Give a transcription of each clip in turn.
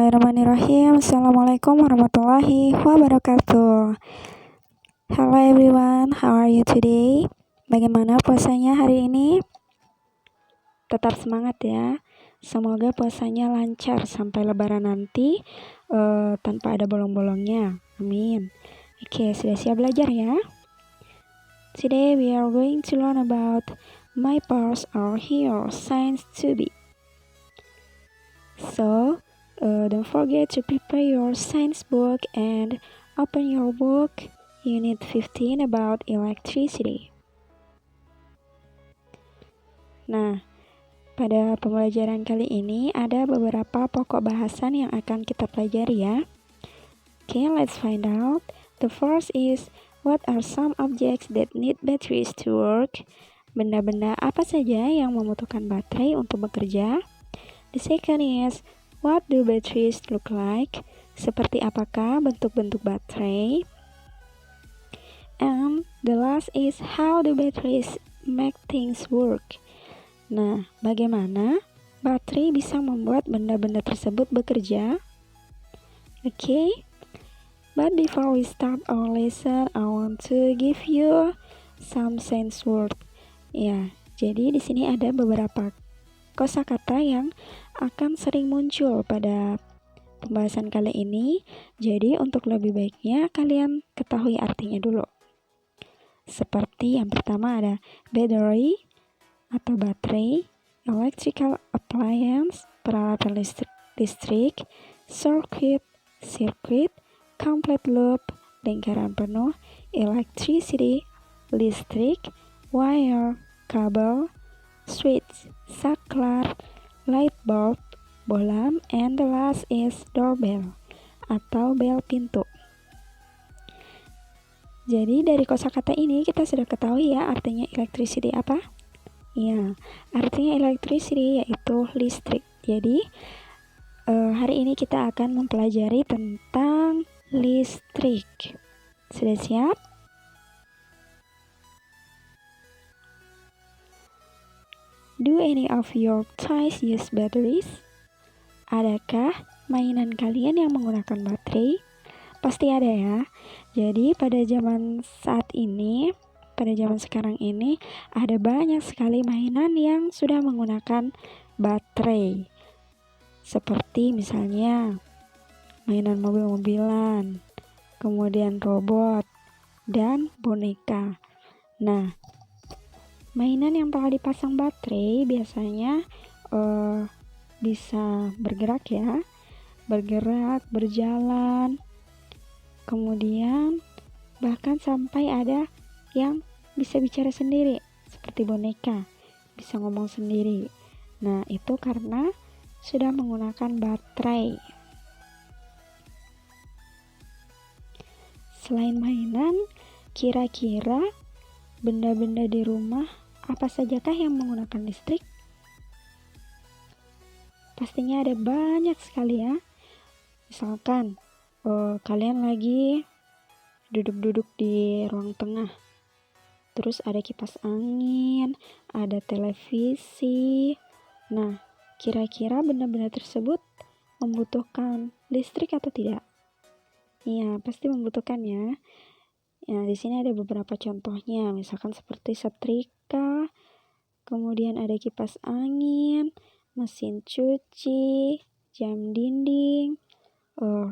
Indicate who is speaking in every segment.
Speaker 1: Bismillahirrahmanirrahim. Assalamualaikum warahmatullahi wabarakatuh. Hello everyone, how are you today? Bagaimana puasanya hari ini? Tetap semangat ya. Semoga puasanya lancar sampai lebaran nanti tanpa ada bolong-bolongnya. Amin. Oke, sudah siap belajar ya? Today we are going to learn about my parts are here, science to be. So, don't forget to prepare your science book and open your book. Unit 15 about electricity. Nah, pada pembelajaran kali ini ada beberapa pokok bahasan yang akan kita pelajari ya. Okay, let's find out. The first is, what are some objects that need batteries to work? Benda-benda apa saja yang membutuhkan baterai untuk bekerja? The second is, what do batteries look like? Seperti apakah bentuk-bentuk baterai? And the last is, how do batteries make things work? Nah, bagaimana baterai bisa membuat benda-benda tersebut bekerja? Okay, but before we start our lesson, I want to give you some science word. Ya, jadi di sini ada beberapa kosakata yang akan sering muncul pada pembahasan kali ini. Jadi untuk lebih baiknya kalian ketahui artinya dulu. Seperti yang pertama ada battery atau baterai, electrical appliance, peralatan listrik, circuit, complete loop, lingkaran penuh, electricity, listrik, wire, kabel, switch, saklar, light bulb, bolam, and the last is doorbell atau bel pintu. Jadi dari kosakata ini kita sudah ketahui ya artinya electricity apa? Ya, artinya electricity yaitu listrik. Jadi hari ini kita akan mempelajari tentang listrik. Sudah siap? Do any of your toys use batteries? Adakah mainan kalian yang menggunakan baterai? Pasti ada ya. Jadi pada zaman sekarang ini ada banyak sekali mainan yang sudah menggunakan baterai. Seperti misalnya mainan mobil-mobilan, kemudian robot, dan boneka. Nah, mainan yang telah dipasang baterai biasanya bisa bergerak ya, berjalan, kemudian bahkan sampai ada yang bisa bicara sendiri, seperti boneka, bisa ngomong sendiri. Nah, itu karena sudah menggunakan baterai. Selain mainan, kira-kira benda-benda di rumah apa sajakah yang menggunakan listrik? Pastinya ada banyak sekali ya. Misalkan kalian lagi duduk-duduk di ruang tengah, terus ada kipas angin, ada televisi. Nah, kira-kira benda-benda tersebut membutuhkan listrik atau tidak? Iya, pasti membutuhkan ya. Ya, di sini ada beberapa contohnya, misalkan seperti setrika, kemudian ada kipas angin, mesin cuci, jam dinding,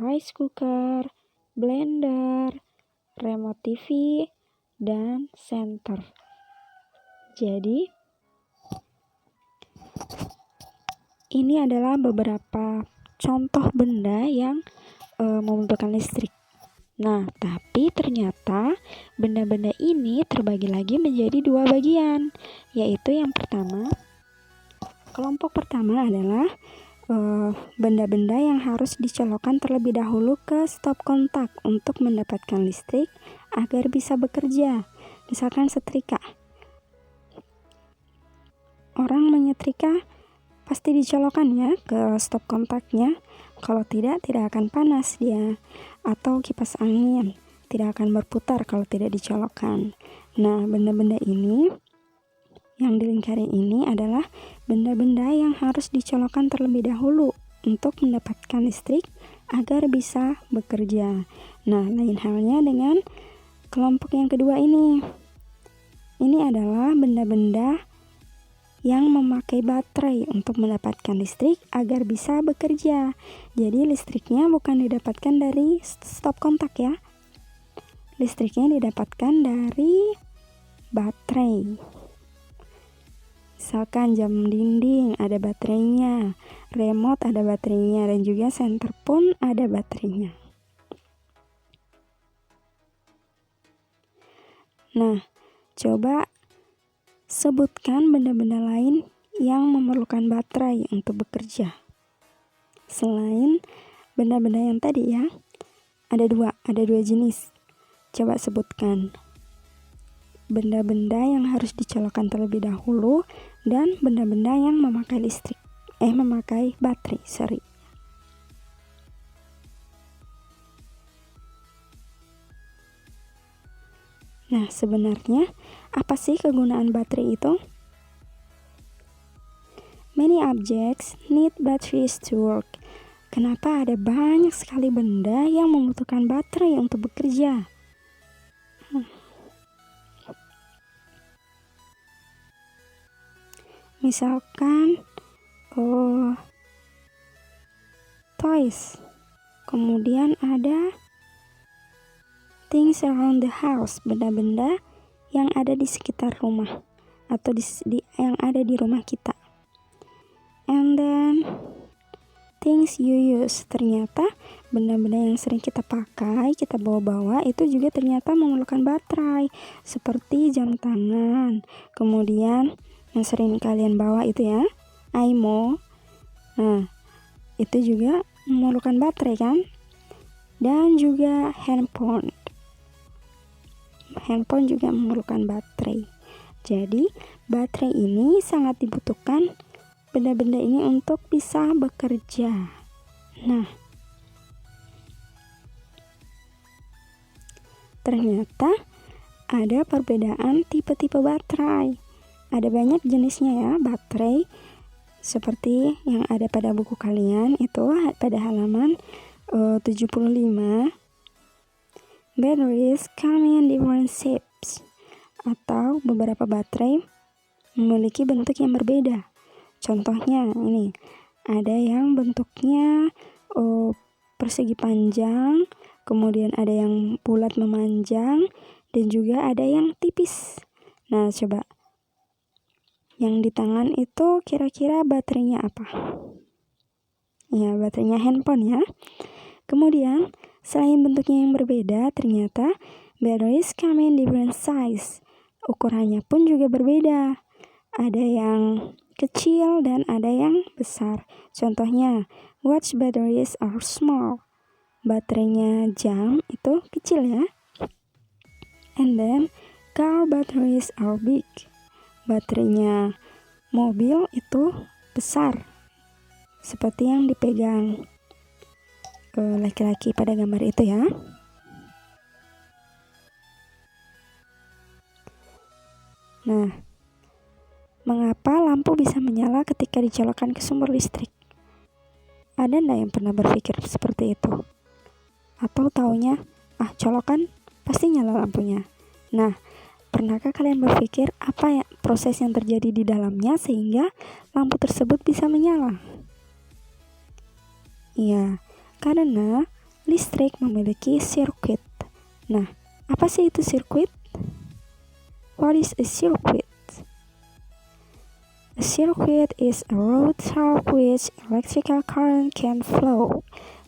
Speaker 1: rice cooker, blender, remote TV, dan senter. Jadi, ini adalah beberapa contoh benda yang membutuhkan listrik. Nah, tapi ternyata benda-benda ini terbagi lagi menjadi dua bagian, yaitu yang pertama, kelompok pertama adalah benda-benda yang harus dicolokkan terlebih dahulu ke stop kontak untuk mendapatkan listrik agar bisa bekerja. Misalkan setrika. Orang menyetrika pasti dicolokkan ya ke stop kontaknya. Kalau tidak akan panas dia. Atau kipas angin tidak akan berputar kalau tidak dicolokkan. Nah, benda-benda ini yang dilingkari ini adalah benda-benda yang harus dicolokkan terlebih dahulu untuk mendapatkan listrik agar bisa bekerja. Nah, lain halnya dengan kelompok yang kedua ini. Ini adalah benda-benda yang memakai baterai untuk mendapatkan listrik agar bisa bekerja. Jadi listriknya bukan didapatkan dari stop kontak ya. Listriknya didapatkan dari baterai. Misalkan jam dinding ada baterainya, remote ada baterainya, dan juga senter pun ada baterainya. Nah, coba sebutkan benda-benda lain yang memerlukan baterai untuk bekerja. Selain benda-benda yang tadi ya, ada dua jenis. Coba sebutkan benda-benda yang harus dicolokkan terlebih dahulu dan benda-benda yang memakai memakai baterai. Nah, sebenarnya apa sih kegunaan baterai itu? Many objects need batteries to work. Kenapa ada banyak sekali benda yang membutuhkan baterai untuk bekerja? Misalkan toys. Kemudian ada things around the house, benda-benda yang ada di sekitar rumah atau yang ada di rumah kita. And then things you use, ternyata benda-benda yang sering kita pakai, kita bawa-bawa itu juga ternyata memerlukan baterai, seperti jam tangan. Kemudian yang sering kalian bawa itu ya, aimo. Nah, itu juga memerlukan baterai kan? Dan juga handphone juga memerlukan baterai. Jadi baterai ini sangat dibutuhkan benda-benda ini untuk bisa bekerja. Nah, ternyata ada perbedaan tipe-tipe baterai. Ada banyak jenisnya ya baterai, seperti yang ada pada buku kalian itu pada halaman 75. Batteries come in different shapes, atau beberapa baterai memiliki bentuk yang berbeda. Contohnya ini, ada yang bentuknya persegi panjang, kemudian ada yang bulat memanjang, dan juga ada yang tipis. Nah, coba yang di tangan itu kira-kira baterainya apa? Ya, baterainya handphone ya. Kemudian, selain bentuknya yang berbeda, ternyata batteries come in different size. Ukurannya pun juga berbeda. Ada yang kecil dan ada yang besar. Contohnya, watch batteries are small. Baterainya jam itu kecil ya. And then, car batteries are big. Baterainya mobil itu besar, seperti yang dipegang laki-laki pada gambar itu ya. Nah, mengapa lampu bisa menyala ketika dicolokkan ke sumber listrik? Ada enggak yang pernah berpikir seperti itu? Atau taunya, colokan pasti nyala lampunya. Nah, pernahkah kalian berpikir apa ya proses yang terjadi di dalamnya sehingga lampu tersebut bisa menyala? Iya, karena listrik memiliki sirkuit. Nah, apa sih itu sirkuit? What is a circuit? A circuit is a road through which electrical current can flow.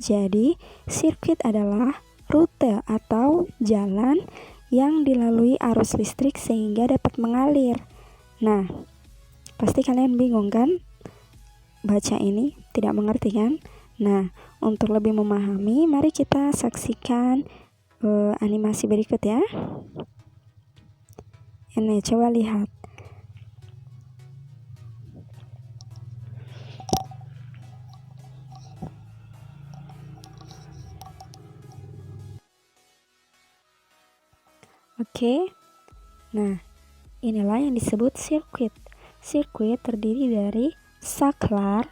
Speaker 1: Jadi, sirkuit adalah rute atau jalan yang dilalui arus listrik sehingga dapat mengalir. Nah, pasti kalian bingung kan? Baca ini tidak mengerti kan? Nah, untuk lebih memahami, mari kita saksikan animasi berikut ya. Ini coba lihat. Oke. Nah, inilah yang disebut sirkuit. Sirkuit terdiri dari saklar,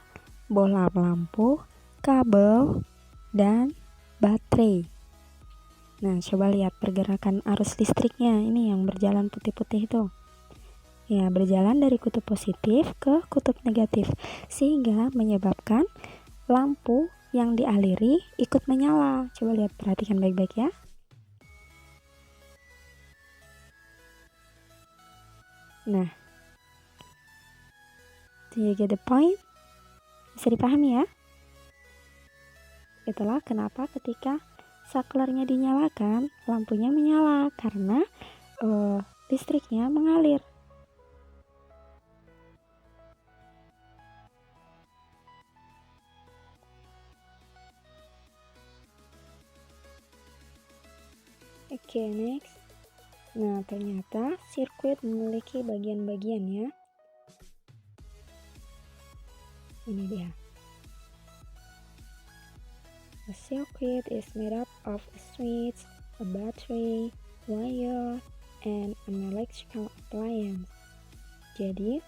Speaker 1: bola lampu, kabel, dan baterai. Nah, coba lihat pergerakan arus listriknya. Ini yang berjalan putih-putih itu. Ya, berjalan dari kutub positif ke kutub negatif, sehingga menyebabkan lampu yang dialiri ikut menyala. Coba lihat, perhatikan baik-baik ya. Nah, do you get the point? Bisa dipahami ya? Itulah kenapa ketika saklarnya dinyalakan, lampunya menyala karena listriknya mengalir. Oke, next. Nah, ternyata sirkuit memiliki bagian-bagian ya. Ini dia. A circuit is made up of a switch, a battery, wire, and an electrical appliance. Jadi,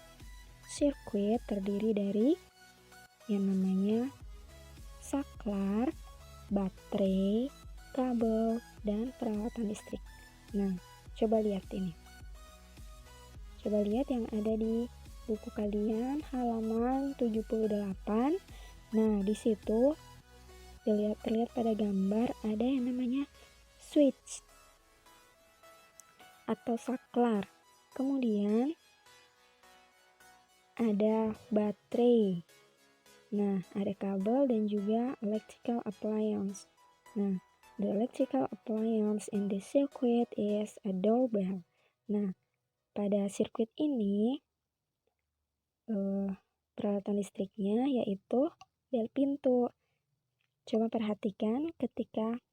Speaker 1: sirkuit terdiri dari yang namanya saklar, baterai, kabel, dan peralatan listrik. Nah, coba lihat ini. Coba lihat yang ada di buku kalian halaman 78. Nah, di situ terlihat pada gambar ada yang namanya switch atau saklar. Kemudian ada baterai. Nah, ada kabel dan juga electrical appliance. Nah, the electrical appliance in the circuit is a doorbell. Nah, pada sirkuit ini peralatan listriknya yaitu bel pintu. Coba perhatikan ketika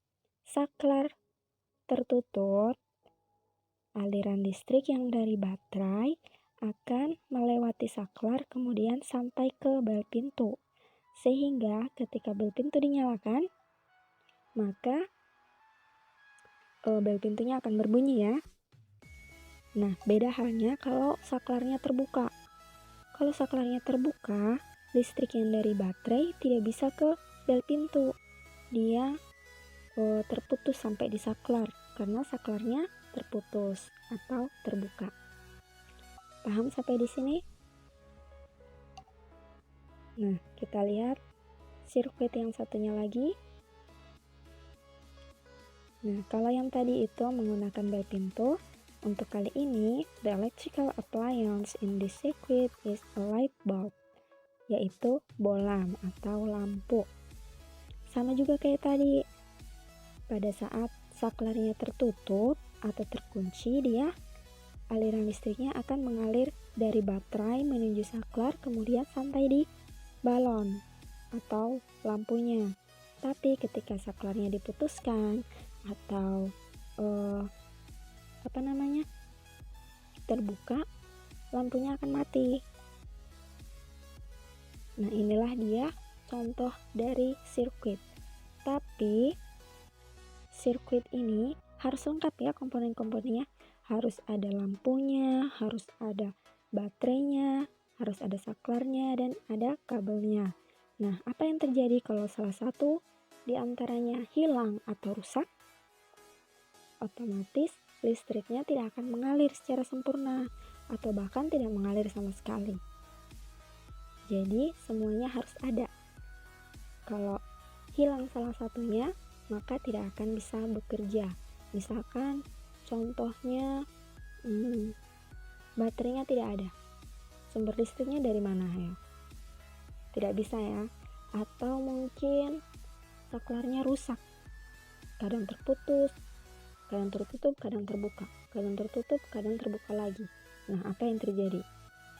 Speaker 1: saklar tertutup, aliran listrik yang dari baterai akan melewati saklar kemudian sampai ke bel pintu. Sehingga ketika bel pintu dinyalakan, maka bel pintunya akan berbunyi ya. Nah, beda halnya kalau saklarnya terbuka. Kalau saklarnya terbuka, listrik yang dari baterai tidak bisa ke bel pintu. Dia terputus sampai di saklar karena saklarnya terputus atau terbuka. Paham sampai di sini? Nah, kita lihat sirkuit yang satunya lagi. Nah, kalau yang tadi itu menggunakan bel pintu, untuk kali ini the electrical appliance in this circuit is a light bulb, yaitu bolam atau lampu. Sama juga kayak tadi, pada saat saklarnya tertutup atau terkunci, dia aliran listriknya akan mengalir dari baterai menuju saklar kemudian sampai di balon atau lampunya. Tapi ketika saklarnya diputuskan atau terbuka, lampunya akan mati. Nah, inilah dia contoh dari sirkuit. Tapi sirkuit ini harus lengkap ya komponen-komponennya. Harus ada lampunya, harus ada baterainya, harus ada saklarnya, dan ada kabelnya. Nah, apa yang terjadi kalau salah satu di antaranya hilang atau rusak? Otomatis listriknya tidak akan mengalir secara sempurna atau bahkan tidak mengalir sama sekali. Jadi semuanya harus ada. Kalau hilang salah satunya, maka tidak akan bisa bekerja. Misalkan contohnya baterainya tidak ada. Sumber listriknya dari mana ya? Tidak bisa ya. Atau mungkin saklarnya rusak. Kadang terputus, kadang tertutup, kadang terbuka. Kadang tertutup, kadang terbuka lagi. Nah, apa yang terjadi?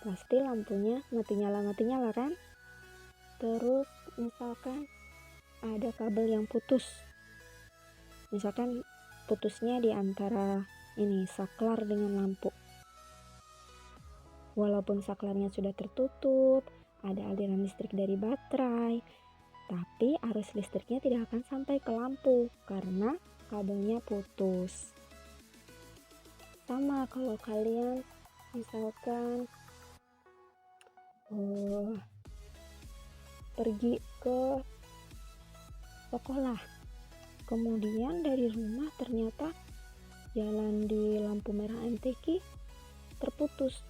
Speaker 1: Pasti lampunya mati nyala kan? Terus misalkan ada kabel yang putus. Misalkan putusnya di antara ini saklar dengan lampu. Walaupun saklarnya sudah tertutup, ada aliran listrik dari baterai, tapi arus listriknya tidak akan sampai ke lampu karena kabelnya putus. Sama kalau kalian misalkan pergi ke sekolah. Kemudian dari rumah ternyata jalan di lampu merah MTQ terputus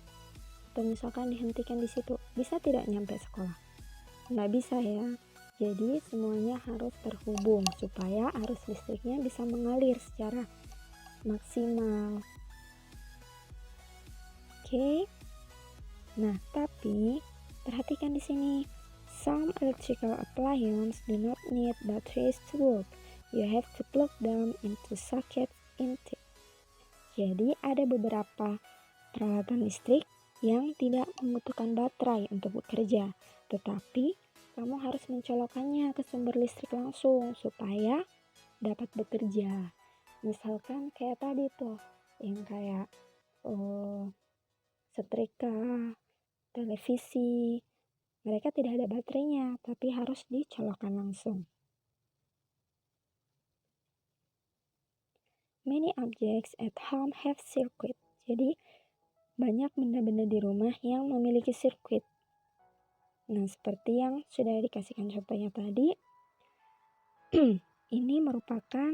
Speaker 1: atau misalkan dihentikan di situ, bisa tidak nyampe sekolah? Nggak bisa ya. Jadi semuanya harus terhubung supaya arus listriknya bisa mengalir secara maksimal. Oke. Nah, tapi perhatikan di sini. Some electrical appliances do not need batteries to work. You have to plug them into socket intake. Jadi ada beberapa peralatan listrik yang tidak membutuhkan baterai untuk bekerja, tetapi kamu harus mencolokkannya ke sumber listrik langsung supaya dapat bekerja. Misalkan kayak tadi tuh, yang kayak setrika, televisi, mereka tidak ada baterainya, tapi harus dicolokkan langsung. Many objects at home have circuit. Jadi banyak benda-benda di rumah yang memiliki sirkuit. Nah, seperti yang sudah dikasihkan contohnya tadi, ini merupakan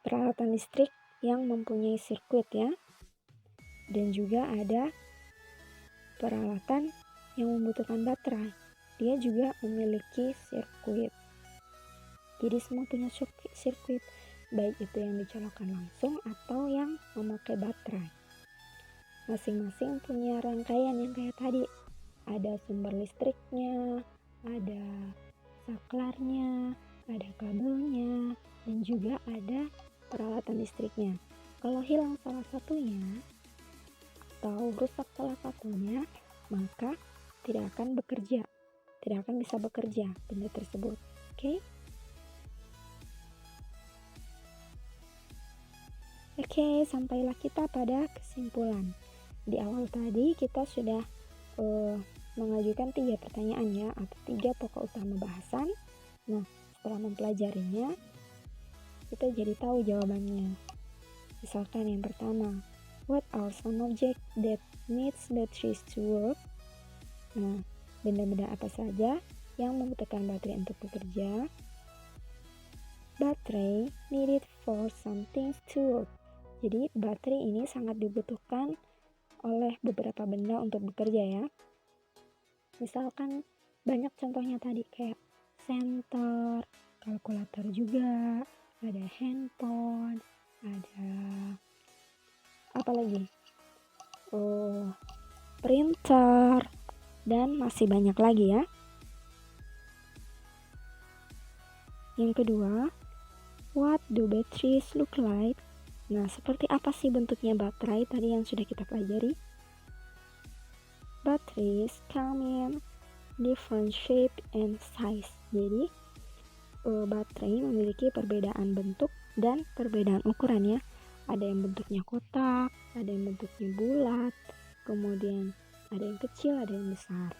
Speaker 1: peralatan listrik yang mempunyai sirkuit ya. Dan juga ada peralatan yang membutuhkan baterai. Dia juga memiliki sirkuit. Jadi semua punya sirkuit, baik itu yang dicolokkan langsung atau yang memakai baterai. Masing-masing punya rangkaian yang kayak tadi. Ada sumber listriknya, ada saklarnya, ada kabelnya, dan juga ada peralatan listriknya. Kalau hilang salah satunya atau rusak salah satunya, maka tidak akan bekerja, tidak akan bisa bekerja benda tersebut. Oke? Oke, sampailah kita pada kesimpulan. Di awal tadi kita sudah mengajukan 3 pertanyaan ya, atau 3 pokok utama bahasan. Nah, setelah mempelajarinya, kita jadi tahu jawabannya. Misalkan yang pertama, what are some objects that needs batteries to work? Nah, benda-benda apa saja yang membutuhkan baterai untuk bekerja? Baterai needed for some things to work. Jadi, baterai ini sangat dibutuhkan oleh beberapa benda untuk bekerja ya. Misalkan banyak contohnya tadi kayak senter, kalkulator juga, ada handphone, ada apa lagi? Printer, dan masih banyak lagi ya. Yang kedua, what do batteries look like? Nah, seperti apa sih bentuknya baterai tadi yang sudah kita pelajari? Batteries come in different shape and size. Jadi baterai memiliki perbedaan bentuk dan perbedaan ukuran ya. Ada yang bentuknya kotak, ada yang bentuknya bulat, kemudian ada yang kecil, ada yang besar.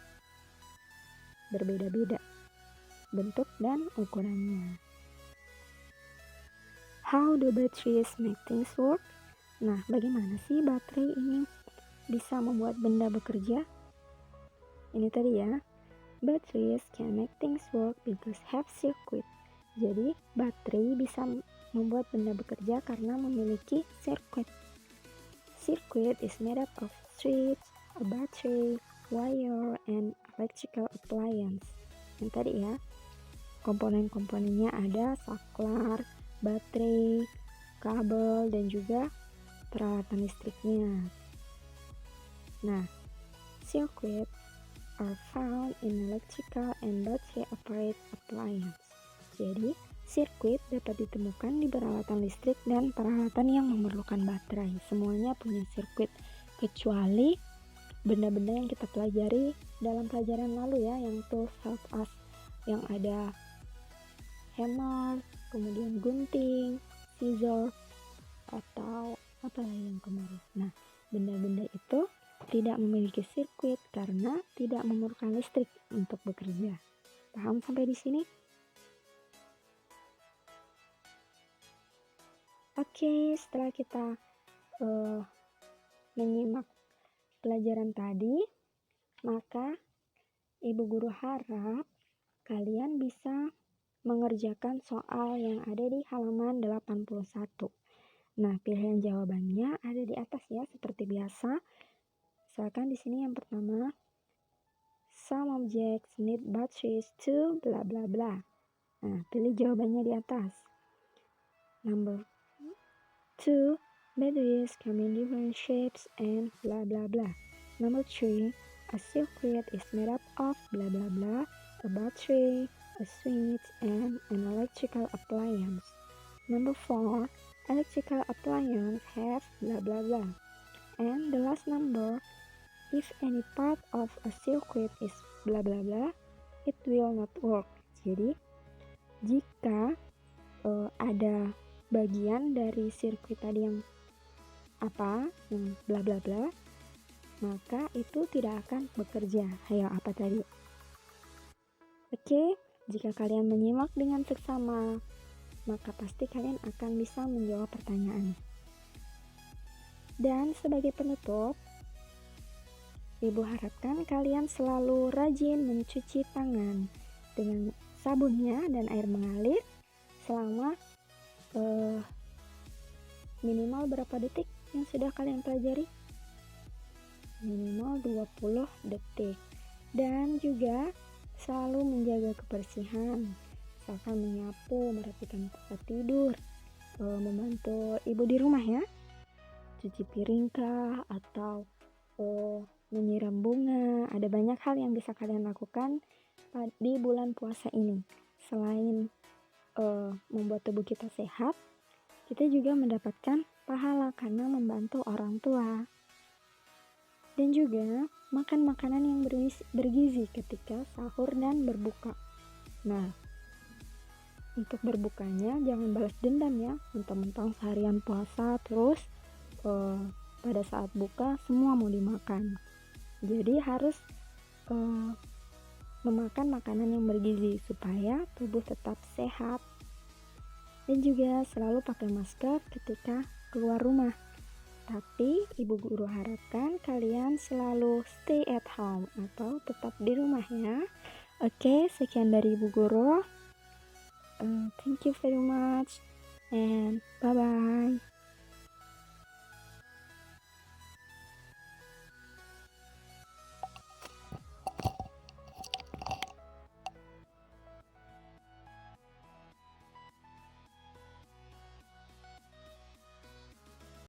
Speaker 1: Berbeda-beda bentuk dan ukurannya. How do batteries make things work? Nah, bagaimana sih baterai ini bisa membuat benda bekerja? Ini tadi ya. Batteries can make things work because have circuit. Jadi, baterai bisa membuat benda bekerja karena memiliki sirkuit. Circuit is made up of switch, a battery, wire, and electrical appliance. Yang tadi ya, komponen-komponennya ada saklar, baterai, kabel, dan juga peralatan listriknya. Nah, circuit are found in electrical and battery operated appliance. Jadi, sirkuit dapat ditemukan di peralatan listrik dan peralatan yang memerlukan baterai. Semuanya punya sirkuit, kecuali benda-benda yang kita pelajari dalam pelajaran lalu ya, yang tools help us, yang ada hammer, kemudian gunting, scissor, atau apa lagi yang kemarin. Nah, benda-benda itu tidak memiliki sirkuit karena tidak memerlukan listrik untuk bekerja. Paham sampai di sini? Oke, setelah kita menyimak pelajaran tadi, maka Ibu Guru harap kalian bisa mengerjakan soal yang ada di halaman 81. Nah, pilihan jawabannya ada di atas ya, seperti biasa. Misalkan di sini yang pertama, some objects need batteries to bla bla bla. Nah, pilih jawabannya di atas. Number 2, batteries come in different shapes and bla bla bla. Number 3, a circuit is made up of bla bla bla, a battery, a switch, and an electrical appliance. Number 4, electrical appliance have blah blah blah. And the last number, if any part of a circuit is blah blah blah, it will not work. Jadi, jika ada bagian dari sirkuit tadi yang blah blah blah, maka itu tidak akan bekerja. Ayo, apa tadi? Oke, jika kalian menyimak dengan seksama, maka pasti kalian akan bisa menjawab pertanyaan. Dan sebagai penutup, Ibu harapkan kalian selalu rajin mencuci tangan dengan sabunnya dan air mengalir selama minimal berapa detik yang sudah kalian pelajari? Minimal 20 detik. Dan juga selalu menjaga kebersihan, misalkan menyapu, merapikan tempat tidur, membantu ibu di rumah ya, cuci piring kah, atau menyiram bunga. Ada banyak hal yang bisa kalian lakukan di bulan puasa ini. Selain membuat tubuh kita sehat, kita juga mendapatkan pahala karena membantu orang tua. Dan juga makan makanan yang bergizi ketika sahur dan berbuka. Nah, untuk berbukanya jangan balas dendam ya, mentang-mentang seharian puasa terus pada saat buka semua mau dimakan. Jadi harus memakan makanan yang bergizi supaya tubuh tetap sehat. Dan juga selalu pakai masker ketika keluar rumah. Tapi Ibu Guru harapkan kalian selalu stay at home atau tetap di rumah ya. Oke, sekian dari Ibu Guru. Thank you very much and bye-bye.